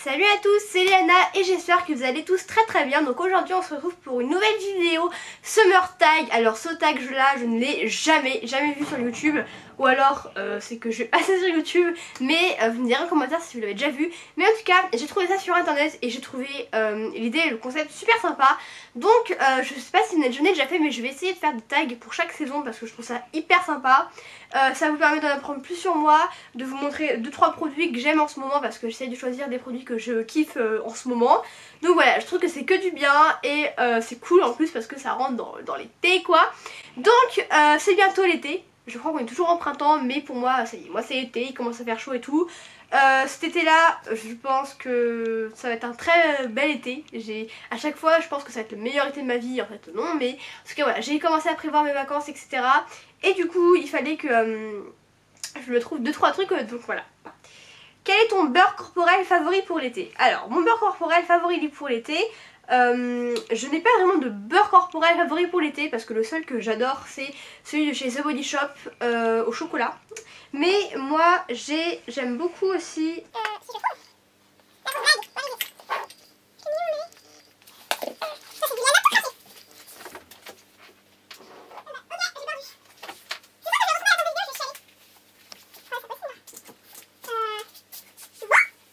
Salut à tous, c'est Léana et j'espère que vous allez tous très bien. Donc aujourd'hui on se retrouve pour une nouvelle vidéo Summer Tag. Alors ce tag là je ne l'ai jamais vu sur YouTube. Ou alors c'est que je suis assez sur YouTube. Mais vous me direz en commentaire si vous l'avez déjà vu. Mais en tout cas j'ai trouvé ça sur internet et j'ai trouvé l'idée et le concept super sympa. Donc je sais pas si je n'ai déjà fait, mais je vais essayer de faire des tags pour chaque saison parce que je trouve ça hyper sympa. Ça vous permet d'en apprendre plus sur moi, de vous montrer 2-3 produits que j'aime en ce moment parce que j'essaie de choisir des produits que je kiffe en ce moment. Donc voilà, je trouve que c'est que du bien et c'est cool en plus parce que ça rentre dans l'été quoi. Donc c'est bientôt l'été. Je crois qu'on est toujours en printemps, mais pour moi ça y est, moi c'est l'été, il commence à faire chaud et tout. Cet été là, je pense que ça va être un très bel été. À chaque fois je pense que ça va être le meilleur été de ma vie, en fait non, mais en tout cas voilà, j'ai commencé à prévoir mes vacances etc. Et du coup il fallait que je me trouve 2-3 trucs, donc voilà. Quel est ton beurre corporel favori pour l'été? Alors mon beurre corporel favori pour l'été, je n'ai pas vraiment de beurre corporel favori pour l'été parce que le seul que j'adore c'est celui de chez The Body Shop au chocolat. Mais moi j'aime beaucoup aussi...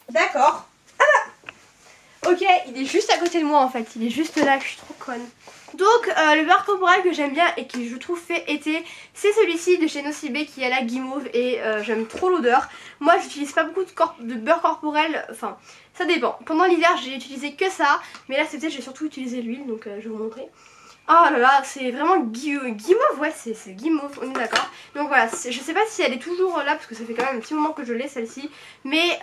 D'accord. Ah bah. Ok, il est juste à côté de moi en fait, il est juste là, je suis trop conne. Donc le beurre corporel que j'aime bien et qui je trouve fait été, c'est celui-ci de chez Nocibé qui est à la guimauve et j'aime trop l'odeur. Moi j'utilise pas beaucoup de beurre corporel, enfin ça dépend. Pendant l'hiver j'ai utilisé que ça, mais là c'était j'ai surtout utilisé l'huile donc je vais vous montrer. Oh là là, c'est vraiment guimauve, ouais c'est guimauve, on est d'accord. Donc voilà, je sais pas si elle est toujours là parce que ça fait quand même un petit moment que je l'ai celle-ci. Mais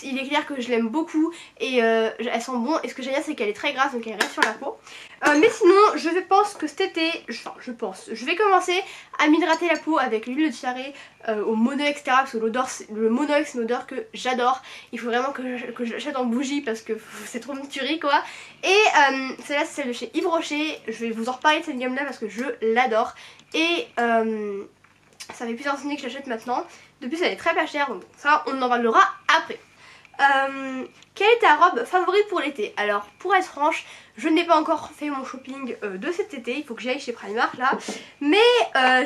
il est clair que je l'aime beaucoup et elle sent bon. Et ce que j'aime bien c'est qu'elle est très grasse donc elle reste sur la peau. Mais sinon je pense que cet été, je vais commencer à m'hydrater la peau avec l'huile de tiare au mono etc. Parce que le mono c'est une odeur que j'adore. Il faut vraiment que je l'achète en bougie parce que c'est trop une tuerie quoi. Et celle-là c'est celle de chez Yves Rocher. Je vais vous en reparler de cette gamme là parce que je l'adore. Et ça fait plusieurs années que je l'achète maintenant. De plus elle est très pas chère donc ça on en parlera après. Quelle est ta robe favorite pour l'été? Alors pour être franche, je n'ai pas encore fait mon shopping de cet été, il faut que j'aille chez Primark là. Mais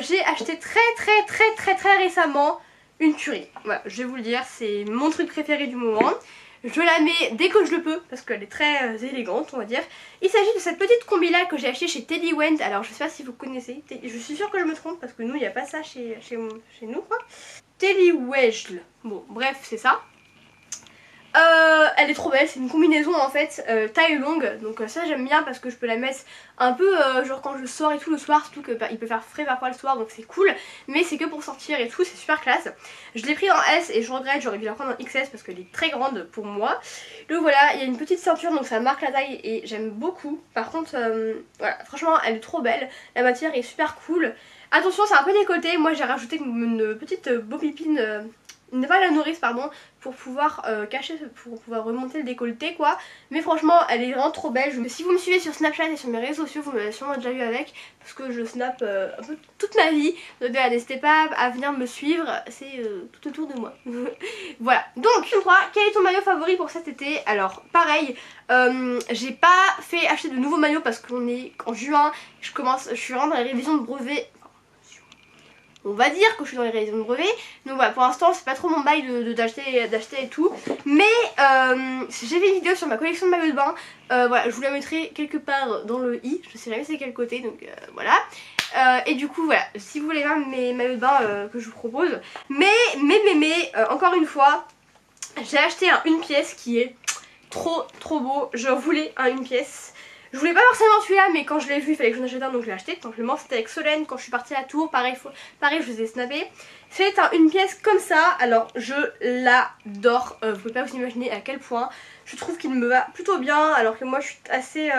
j'ai acheté très récemment une tuerie. Voilà, je vais vous le dire, c'est mon truc préféré du moment. Je la mets dès que je le peux parce qu'elle est très élégante on va dire. Il s'agit de cette petite combi là que j'ai acheté chez Teddy Went. Alors je sais pas si vous connaissez, je suis sûre que je me trompe parce que nous il n'y a pas ça chez nous quoi. Teddy Wejl, bon bref c'est ça. Elle est trop belle, c'est une combinaison en fait taille longue, donc ça j'aime bien parce que je peux la mettre un peu genre quand je sors et tout le soir, surtout qu'il peut faire frais parfois le soir donc c'est cool, mais c'est que pour sortir et tout, c'est super classe. Je l'ai pris en S et je regrette, j'aurais dû la prendre en XS parce qu'elle est très grande pour moi. Donc voilà, il y a une petite ceinture donc ça marque la taille et j'aime beaucoup. Par contre voilà, franchement elle est trop belle, la matière est super cool. Attention c'est un peu décolleté, moi j'ai rajouté une petite bobipine... pas la nourrice pardon, pour pouvoir cacher, pour pouvoir remonter le décolleté quoi. Mais franchement elle est vraiment trop belle. Si vous me suivez sur Snapchat et sur mes réseaux sociaux vous m'avez sûrement déjà vu avec, parce que je snap un peu toute ma vie. Donc n'hésitez pas à venir me suivre, c'est tout autour de moi. Voilà, donc je crois, quel est ton maillot favori pour cet été? Alors pareil, j'ai pas fait acheter de nouveaux maillots parce qu'on est en juin, je suis vraiment dans les révisions de brevet. On va dire que je suis dans les révisions de brevet. Donc voilà, pour l'instant c'est pas trop mon bail d'acheter et tout. Mais j'ai fait une vidéo sur ma collection de maillots de bain. Voilà, je vous la mettrai quelque part dans le i. Je sais jamais c'est quel côté, donc voilà. Et du coup voilà, si vous voulez voir mes maillots de bain que je vous propose. Mais encore une fois, j'ai acheté un une pièce qui est trop beau. Je voulais un une pièce. Je voulais pas forcément celui-là, mais quand je l'ai vu il fallait que j'en achète un donc je l'ai acheté. Tout simplement c'était avec Solène quand je suis partie à Tours, pareil je vous ai snappé. C'est une pièce comme ça, alors je l'adore, vous pouvez pas vous imaginer à quel point. Je trouve qu'il me va plutôt bien alors que moi je suis assez...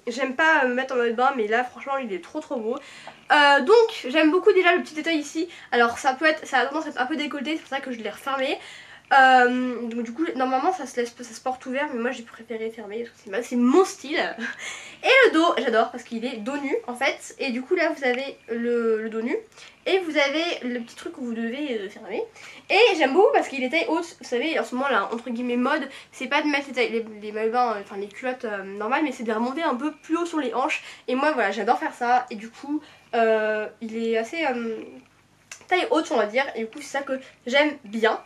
j'aime pas me mettre en mode bain mais là franchement il est trop beau. Donc j'aime beaucoup déjà le petit détail ici. Alors ça a tendance à être un peu décolleté, c'est pour ça que je l'ai refermé. Donc du coup normalement ça se porte ouvert, mais moi j'ai préféré fermer, c'est mon style. Et le dos, j'adore parce qu'il est dos nu en fait. Et du coup là vous avez le dos nu. Et vous avez le petit truc que vous devez fermer. Et j'aime beaucoup parce qu'il est taille haute. Vous savez, en ce moment là, entre guillemets mode, c'est pas de mettre les maillots de bain, enfin les culottes normales, mais c'est de les remonter un peu plus haut sur les hanches. Et moi voilà, j'adore faire ça. Et du coup il est assez taille haute on va dire. Et du coup c'est ça que j'aime bien.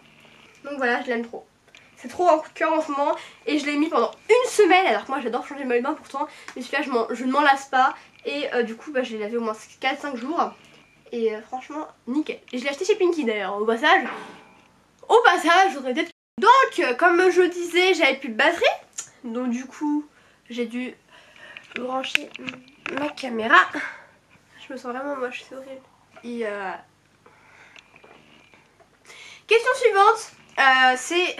Donc voilà, je l'aime trop. C'est trop un coup de cœur en ce moment. Et je l'ai mis pendant une semaine. Alors que moi j'adore changer mes maillots de bain pourtant. Mais celui-là je ne m'en lasse pas. Et du coup bah, je l'ai lavé au moins 4-5 jours. Et franchement nickel. Et je l'ai acheté chez Pinky d'ailleurs. Au passage j'aurais peut-être... Donc comme je disais, j'avais plus de batterie. Donc du coup j'ai dû brancher ma caméra. Je me sens vraiment moche, c'est horrible. Et question suivante, c'est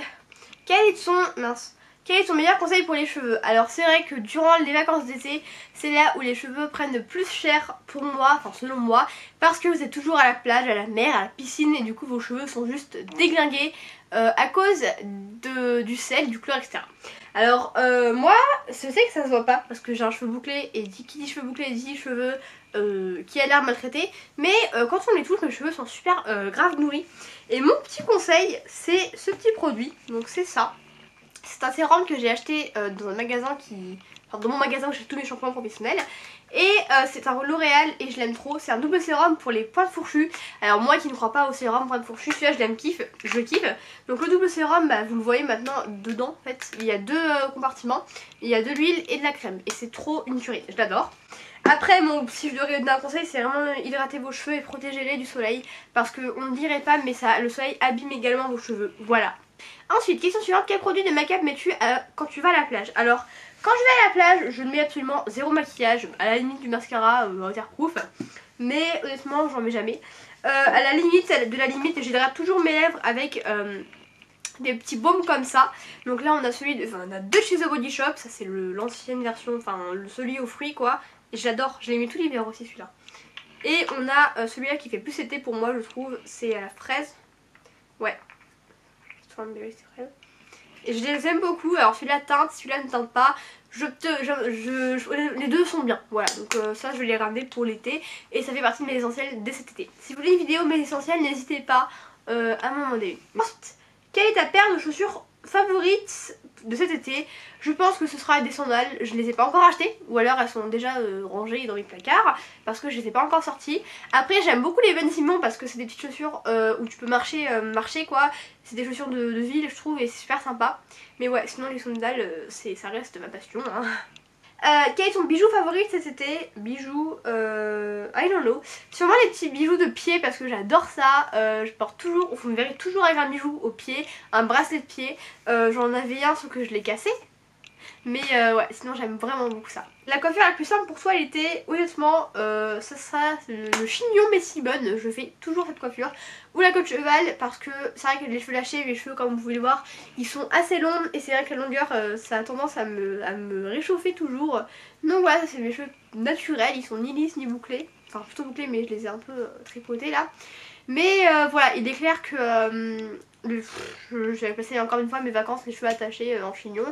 quel est ton meilleur conseil pour les cheveux? Alors c'est vrai que durant les vacances d'été, c'est là où les cheveux prennent le plus cher pour moi, enfin selon moi, parce que vous êtes toujours à la plage, à la mer, à la piscine et du coup vos cheveux sont juste déglingués à cause du sel, du chlore, etc. Alors moi, je sais que ça se voit pas parce que j'ai un cheveu bouclé et qui dit cheveux bouclés dit cheveux qui a l'air maltraité, mais quand on les touche, mes cheveux sont super grave nourris. Et mon petit conseil, c'est ce petit produit, donc c'est ça. C'est un sérum que j'ai acheté dans un magasin dans mon magasin où j'ai tous mes shampoings professionnels. Et c'est un L'Oréal et je l'aime trop. C'est un double sérum pour les pointes fourchues. Alors moi qui ne crois pas au sérum pointes fourchues, celui-là je kiffe. Donc le double sérum, bah, vous le voyez maintenant dedans en fait. Il y a deux compartiments. Il y a de l'huile et de la crème. Et c'est trop une tuerie, je l'adore. Après, si je devrais donner un conseil, c'est vraiment hydrater vos cheveux et protéger-les du soleil. Parce qu'on ne dirait pas, mais le soleil abîme également vos cheveux. Voilà. Ensuite, question suivante, quel produit de make-up mets-tu quand tu vas à la plage? Alors, quand je vais à la plage, je ne mets absolument zéro maquillage, à la limite du mascara waterproof, mais honnêtement, j'en mets jamais. À la limite, j'hydrate toujours mes lèvres avec des petits baumes comme ça. Donc là, on a deux chez The Body Shop, ça c'est l'ancienne version, enfin celui aux fruits quoi. Et j'adore, je l'ai mis tout l'hiver aussi celui-là. Et on a celui-là qui fait plus été pour moi, je trouve, c'est à la fraise. Ouais. Et je les aime beaucoup. Alors celui-là teinte, celui-là ne teinte pas. Les deux sont bien. Voilà, donc ça je vais les ramener pour l'été. Et ça fait partie de mes essentiels dès cet été. Si vous voulez une vidéo mes essentiels, n'hésitez pas à m'en demander. Ensuite, quelle est ta paire de chaussures favorite de cet été? Je pense que ce sera des sandales. Je les ai pas encore achetées, ou alors elles sont déjà rangées dans mes placards parce que je les ai pas encore sorties. Après j'aime beaucoup les Ben Simon parce que c'est des petites chaussures où tu peux marcher quoi. C'est des chaussures de ville je trouve et c'est super sympa. Mais ouais, sinon les sandales ça reste ma passion hein. Quel est ton bijou favori cet été? Bijou, I don't know. Sûrement les petits bijoux de pied parce que j'adore ça. Je porte toujours, vous me verrez toujours avec un bijou au pied, un bracelet de pied. J'en avais un sauf que je l'ai cassé. Mais ouais, sinon j'aime vraiment beaucoup ça. La coiffure la plus simple pour toi l'été, honnêtement, ça sera le chignon Messibonne. Je fais toujours cette coiffure. Ou la queue de cheval, parce que c'est vrai que les cheveux lâchés, mes cheveux comme vous pouvez le voir, ils sont assez longs. Et c'est vrai que la longueur, ça a tendance à me réchauffer toujours. Donc voilà, c'est mes cheveux naturels, ils sont ni lisses ni bouclés. Enfin plutôt bouclés mais je les ai un peu tripotés là. Mais voilà, il est clair que j'avais passé encore une fois mes vacances les cheveux attachés en chignon.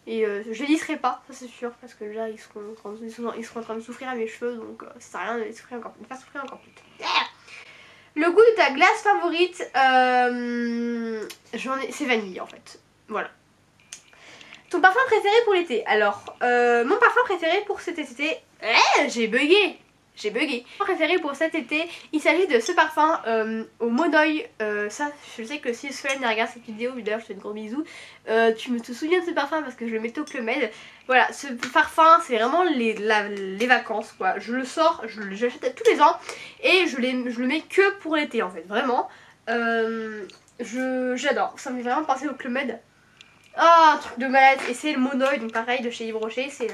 Et je les lisserai pas, ça c'est sûr, parce que déjà ils seront en train de souffrir à mes cheveux, donc ça sert à rien de les faire souffrir encore plus. Le goût de ta glace favorite, c'est vanille en fait, voilà. Ton parfum préféré pour l'été? Alors, mon parfum préféré pour cet été, j'ai bugué. Mon préféré pour cet été, il s'agit de ce parfum au Monoï. Ça, je sais que si Solène regarde cette vidéo, d'ailleurs je te fais de gros bisous, tu te souviens de ce parfum parce que je le mettais au Club Med. Voilà, ce parfum c'est vraiment les vacances quoi. Je le sors, je l'achète tous les ans et je le mets que pour l'été en fait, vraiment. J'adore, ça me fait vraiment penser au Club Med. Ah, un truc de malade. Et c'est le Monoï, donc pareil de chez Yves Rocher, c'est...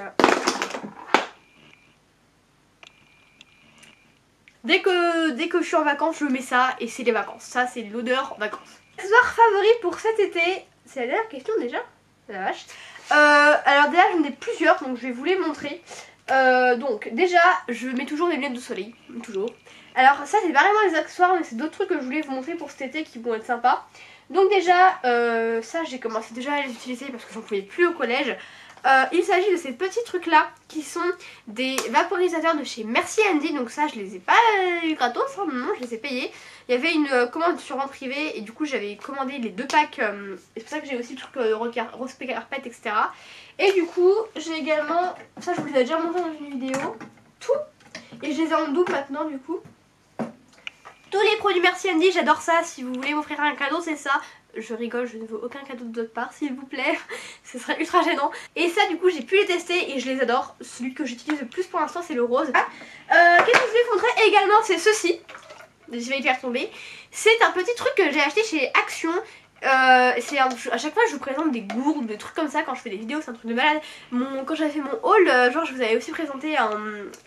Dès que je suis en vacances, je mets ça et c'est les vacances. Ça, c'est l'odeur vacances. Accessoire favori pour cet été? C'est la dernière question déjà? La vache. Alors déjà, j'en ai plusieurs, donc je vais vous les montrer. Donc déjà, je mets toujours des lunettes de soleil, toujours. Alors ça, c'est pas vraiment les accessoires, mais c'est d'autres trucs que je voulais vous montrer pour cet été qui vont être sympas. Donc déjà, ça j'ai commencé déjà à les utiliser parce que j'en pouvais plus au collège. Il s'agit de ces petits trucs là qui sont des vaporisateurs de chez Merci Andy. Donc ça je les ai pas eu gratos, hein, non, je les ai payés. Il y avait une commande sur vente privée et du coup j'avais commandé les 2 packs. C'est pour ça que j'ai aussi le truc rose carpet, etc. Et du coup j'ai également, ça je vous l'ai déjà montré dans une vidéo, tout. Et je les ai en double maintenant du coup. Tous les produits Merci Andy, j'adore ça. Si vous voulez m'offrir un cadeau, c'est ça. Je rigole, je ne veux aucun cadeau de votre part, s'il vous plaît. Ce serait ultra gênant. Et ça, du coup, j'ai pu les tester et je les adore. Celui que j'utilise le plus pour l'instant, c'est le rose. Qu'est-ce que je vais vous montrer également, c'est ceci. Je vais y faire tomber. C'est un petit truc que j'ai acheté chez Action. À chaque fois je vous présente des gourdes, des trucs comme ça quand je fais des vidéos, c'est un truc de malade. Quand j'avais fait mon haul, genre je vous avais aussi présenté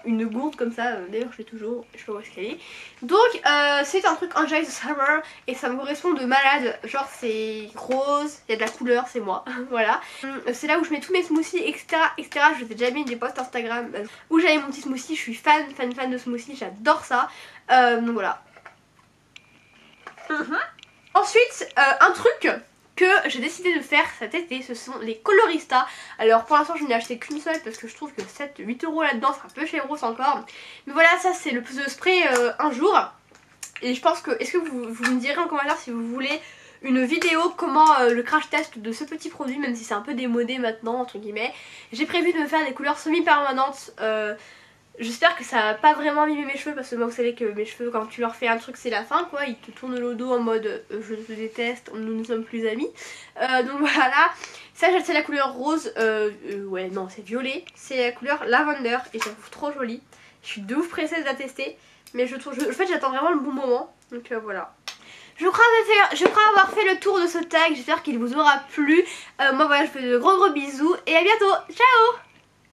une gourde comme ça, d'ailleurs je l'ai toujours, je sais pas où est-ce qu'elle est. Donc c'est un truc Enjoy the Summer et ça me correspond de malade, genre c'est rose, il y a de la couleur, c'est moi, voilà. C'est là où je mets tous mes smoothies, etc. etc. Je vous ai déjà mis des posts Instagram où j'avais mon petit smoothie, je suis fan de smoothie, j'adore ça. Donc voilà. Ensuite, un truc que j'ai décidé de faire cet été, ce sont les coloristas. Alors pour l'instant je n'ai acheté qu'une seule parce que je trouve que 7-8 € là-dedans c'est un peu chéros encore. Mais voilà, ça c'est le spray un jour. Et je pense que, est-ce que vous me direz en commentaire si vous voulez une vidéo comment le crash test de ce petit produit, même si c'est un peu démodé maintenant entre guillemets. J'ai prévu de me faire des couleurs semi-permanentes. J'espère que ça va pas vraiment abîmer mes cheveux parce que moi vous savez que mes cheveux quand tu leur fais un truc c'est la fin quoi, ils te tournent le dos en mode je te déteste, nous ne sommes plus amis. Donc voilà, ça c'est la couleur rose, ouais non c'est violet, c'est la couleur lavender et je la trouve trop jolie. Je suis de ouf pressée de la tester mais en fait j'attends vraiment le bon moment, donc voilà. Je crois avoir fait le tour de ce tag, j'espère qu'il vous aura plu. Moi voilà je vous fais de gros bisous et à bientôt, ciao.